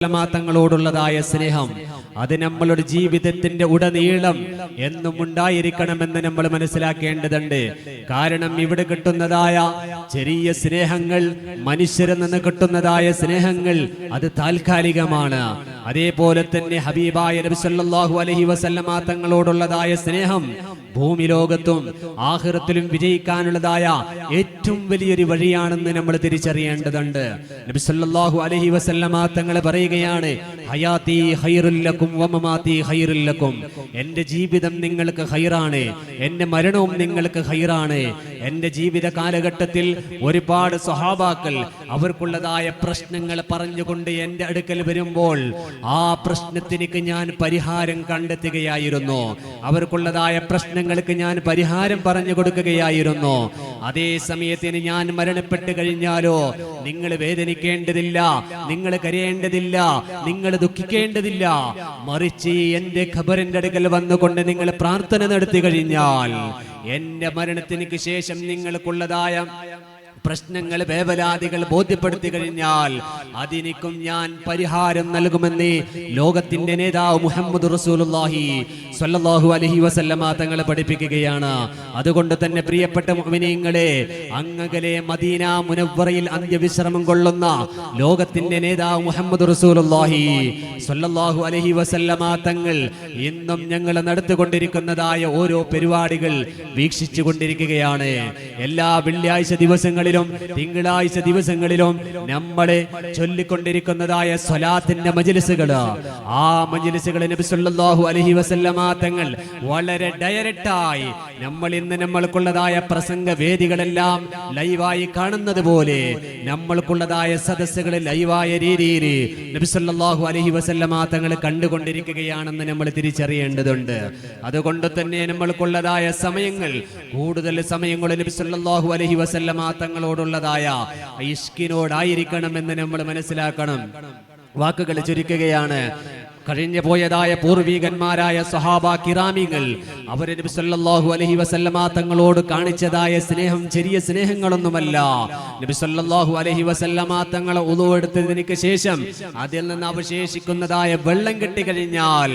തങ്ങളോടുള്ളതായ സ്നേഹം അത് നമ്മളുടെ ജീവിതത്തിന്റെ ഉടനീളം എന്നും ഉണ്ടായിരിക്കണമെന്ന് നമ്മൾ മനസ്സിലാക്കേണ്ടതുണ്ട്. കാരണം ഇവിടെ കിട്ടുന്നതായ ചെറിയ സ്നേഹങ്ങൾ, മനുഷ്യരിൽ നിന്ന് കിട്ടുന്നതായ സ്നേഹങ്ങൾ അത് താൽക്കാലികമാണ്. അതേപോലെ തന്നെ ഹബീബായ നബി സല്ലല്ലാഹു അലൈഹി വസല്ലമ തങ്ങളോടുള്ളതായ സ്നേഹം ഭൂമി ലോകത്തും ആഖിറത്തിലും വിജയിക്കാനുള്ളതായ ഏറ്റവും വലിയൊരു വഴിയാണെന്ന് നമ്മൾ തിരിച്ചറിയേണ്ടതുണ്ട്. നബി സല്ലല്ലാഹു അലൈഹി വസല്ലമ തങ്ങൾ പറയുകയാണ്, ഹയാത്തി ഖൈറുൽ ലക്കും വമമാതി ഖൈറുൽ ലക്കും. എൻ്റെ ജീവിതം നിങ്ങൾക്ക് ഖൈറാണ്, എൻ്റെ മരണവും നിങ്ങൾക്ക് ഖൈറാണ്. എൻ്റെ ജീവിത കാലഘട്ടത്തിൽ ഒരുപാട് സ്വഹാബാക്കൾ അവർക്കുള്ളതായ പ്രശ്നങ്ങൾ പറഞ്ഞുകൊണ്ട് എൻ്റെ അടുക്കൽ വരുമ്പോൾ ആ പ്രശ്നത്തിനേക്ക് ഞാൻ പരിഹാരം കണ്ടെത്തുകയായിരുന്നു. അവർക്കുള്ളതായ പ്രശ്നങ്ങൾക്ക് ഞാൻ പരിഹാരം പറഞ്ഞു കൊടുക്കുകയായിരുന്നു. അതേ സമയത്തിന് ഞാൻ മരണപ്പെട്ട് കഴിഞ്ഞാലോ നിങ്ങൾ വേദനിക്കേണ്ടതില്ല, നിങ്ങൾ കരയേണ്ടതില്ല, നിങ്ങൾ ദുഃഖിക്കേണ്ടതില്ല. മറിച്ച് എൻ്റെ ഖബറിന്റെ അടുക്കൽ വന്നുകൊണ്ട് നിങ്ങൾ പ്രാർത്ഥന നടത്തി കഴിഞ്ഞാൽ എൻ്റെ മരണത്തിനു ശേഷം നിങ്ങൾക്കുള്ളതായ പ്രശ്നങ്ങൾ, വേവലാതികൾ ബോധ്യപ്പെടുത്തി കഴിഞ്ഞാൽ അതിനിക്കും ഞാൻ പരിഹാരം നൽകുമെന്ന് ലോകത്തിന്റെ നേതാവ് മുഹമ്മദ് റസൂലുള്ളാഹി സ്വല്ലല്ലാഹു അലൈഹി വസല്ലമ തങ്ങളെ പഠിപ്പിക്കുകയാണ്. അതുകൊണ്ട് തന്നെ പ്രിയപ്പെട്ട മുഅ്മിനീങ്ങളെ, അങ്ങകലെ മദീന മുനവ്വറയിൽ അന്ത്യവിശ്രമം കൊള്ളുന്ന ലോകത്തിന്റെ നേതാവ് മുഹമ്മദ് റസൂലുള്ളാഹി സ്വല്ലല്ലാഹു അലൈഹി വസല്ലമ തങ്ങൾ ഇന്നും ഞങ്ങൾ നടത്തിക്കൊണ്ടിരിക്കുന്നതായ ഓരോ പരിപാടികൾ വീക്ഷിച്ചു കൊണ്ടിരിക്കുകയാണ്. എല്ലാ വെള്ളിയാഴ്ച ദിവസങ്ങളിലും തിങ്കളാഴ്ച ദിവസങ്ങളിലും നമ്മളെ ചൊല്ലിക്കൊണ്ടിരിക്കുന്നതായ സ്വലാത്തിന്റെ മജ്‌ലിസുകൾ, ആ മജ്‌ലിസുകൾ നബി സല്ലല്ലാഹു അലൈഹി വസല്ലമ തങ്ങൾ വളരെ ഡയറക്റ്റായി നമ്മൾക്കുള്ളതായ പ്രസംഗ വേദികളെല്ലാം ലൈവായി കാണുന്നത് പോലെ നമ്മൾക്കുള്ളതായ സദസ്സുകൾ ലൈവായ രീതിയിൽ നബി സല്ലല്ലാഹു അലൈഹി വസല്ലമ തങ്ങൾ കണ്ടുകൊണ്ടിരിക്കുകയാണെന്ന് നമ്മൾ തിരിച്ചറിയേണ്ടതുണ്ട്. അതുകൊണ്ട് തന്നെ നമ്മൾക്കുള്ളതായ സമയങ്ങൾ, കൂടുതൽ സമയങ്ങൾ നബി സല്ലല്ലാഹു അലൈഹി വസല്ലമ തങ്ങളോടുള്ളതായ ഇഷ്കിനോടായിരിക്കണമെന്ന് നമ്മൾ മനസ്സിലാക്കണം. വാക്കുകൾ ചുരുക്കുകയാണ്. കഴിഞ്ഞു പോയതായ പൂർവീകന്മാരായ സഹാബാ കിറാമികൾ അവരെ നബി സല്ലല്ലാഹു അലൈഹി വസല്ലമ തങ്ങളോട് കാണിച്ചതായ സ്നേഹം ചെറിയ സ്നേഹങ്ങളൊന്നുമല്ല. നബി സല്ലല്ലാഹു അലൈഹി വസല്ലമ തങ്ങളെ ഉളു എടുത്തതിനു ശേഷം അതിൽ നിന്ന് അവശേഷിക്കുന്നതായ വെള്ളം കിട്ടിക്കഴിഞ്ഞാൽ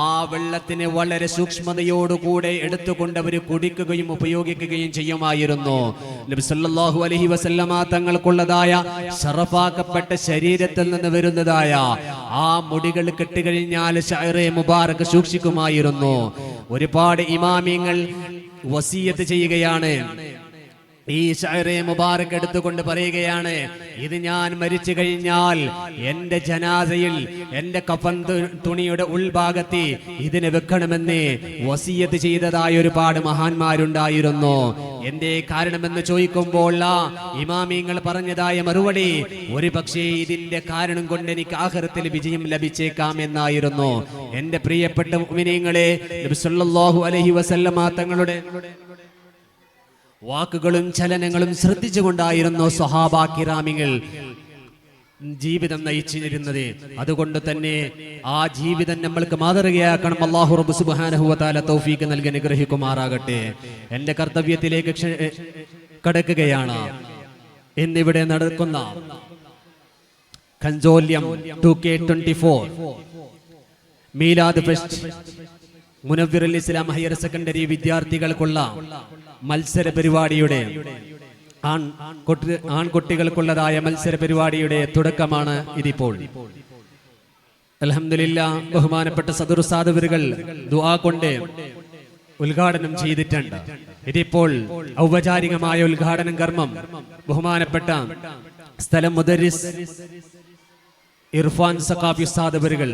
ആ വെള്ളത്തിനെ വളരെ സൂക്ഷ്മതയോടുകൂടെ എടുത്തുകൊണ്ട് അവർ കുടിക്കുകയും ഉപയോഗിക്കുകയും ചെയ്യുമായിരുന്നു. നബി സല്ലല്ലാഹു അലൈഹി വസല്ലമ തങ്ങൾക്കുള്ളതായ ശറഫാക്കപ്പെട്ട ശരീരത്തിൽ നിന്ന് വരുന്നതായ ആ മുടികൾ കെട്ടി കഴിഞ്ഞാൽ ശഅറെ മുബാറക് സൂക്ഷിക്കുമായിരുന്നു. ഒരുപാട് ഇമാമിങ്ങൾ വസിയത്ത് ചെയ്യുകയാണ്. ഈ ശഅറെ മുബാറക് എടുത്തുകൊണ്ട് പറയുകയാണ്, ഇത് ഞാൻ മരിച്ചു കഴിഞ്ഞാൽ എൻ്റെ ജനാസയിൽ എൻ്റെ കഫൻ തുണിയുടെ ഉൾഭാഗത്ത് ഇതിനെ വെക്കണമെന്ന് വസിയത്ത് ചെയ്തതായ ഒരുപാട് മഹാന്മാരുണ്ടായിരുന്നു. എന്തേ കാരണമെന്ന് ചോദിക്കുമ്പോൾ ഇമാമിങ്ങൾ പറഞ്ഞതായ മറുപടി, ഒരു പക്ഷേ ഇതിന്റെ കാരണം കൊണ്ട് എനിക്ക് ആഖിറത്തിൽ വിജയം ലഭിച്ചേക്കാം എന്നായിരുന്നു. എൻ്റെ പ്രിയപ്പെട്ട മുഅ്മിനീങ്ങളെ, നബി സല്ലല്ലാഹു അലൈഹി വസല്ലമ തങ്ങളുടെ വാക്കുകളും ചലനങ്ങളും ശ്രദ്ധിച്ചുകൊണ്ടായിരുന്നു സ്വഹാബാ കിറാമികൾ ജീവിതം നയിച്ചിരുന്നത്. അതുകൊണ്ട് തന്നെ ആ ജീവിതം നമ്മൾക്ക് മാതൃകയാക്കണം. അല്ലാഹു റബ്ബ് സുബ്ഹാനഹു വ തആല തൗഫീഖ് നൽകി അനുഗ്രഹിക്കുമാറാകട്ടെ. എൻ്റെ കർത്തവ്യത്തിലേക്ക് കടക്കുകയാണ്. ഇന്നിവിടെ നടക്കുന്ന കഞ്ചോല്യം 2K24 മീലാദ് ഫെസ്റ്റ് മുനവ്വിറുൽ ഇസ്ലാം ഹയർ സെക്കൻഡറി വിദ്യാർത്ഥികൾക്കുള്ള മത്സര പരിപാടിയുടെ ആൺകുട്ടികൾക്കുള്ളതായ മത്സര പരിപാടിയുടെ തുടക്കമാണ് ഇതിപ്പോൾ. അൽഹംദുലില്ലാഹ്, ബഹുമാനപ്പെട്ട സദർ ഉസ്താദുകൾ ദുആ കൊണ്ട് ഉദ്ഘാടനം ചെയ്തിട്ടുണ്ട്. ഇതിപ്പോൾ ഔപചാരികമായ ഉദ്ഘാടന കർമ്മം ബഹുമാനപ്പെട്ട സ്ഥലം മുദരിസ് ഇർഫാൻ സഖാഫി ഉസ്താദുകൾ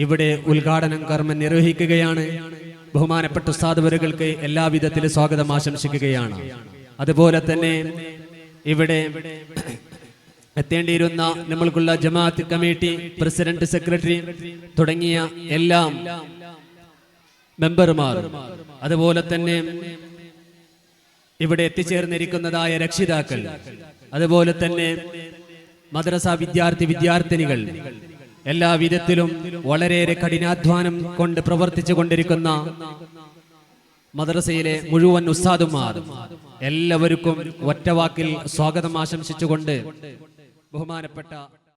ഇവിടെ ഉദ്ഘാടന കർമ്മം നിർവഹിക്കുകയാണ്. ബഹുമാനപ്പെട്ട ഉസ്താദുകൾക്ക് എല്ലാവിധത്തിലും സ്വാഗതം ആശംസിക്കുകയാണ്. അതുപോലെ തന്നെ ഇവിടെ എത്തേണ്ടിയിരുന്ന നമ്മൾക്കുള്ള ജമാഅത്ത് കമ്മിറ്റി പ്രസിഡന്റ്, സെക്രട്ടറി തുടങ്ങിയ എല്ലാ മെമ്പർമാർ, അതുപോലെ തന്നെ ഇവിടെ എത്തിച്ചേർന്നിരിക്കുന്നതായ രക്ഷിതാക്കൾ, അതുപോലെ തന്നെ മദ്രസ വിദ്യാർത്ഥിനികൾ, എല്ലാ വിധത്തിലും വളരെയേറെ കഠിനാധ്വാനം കൊണ്ട് പ്രവർത്തിച്ചു കൊണ്ടിരിക്കുന്ന മദ്രസയിലെ മുഴുവൻ ഉസ്താദുമാർ എല്ലാവർക്കും ഒറ്റവാക്കിൽ സ്വാഗതം ആശംസിച്ചുകൊണ്ട് ബഹുമാനപ്പെട്ട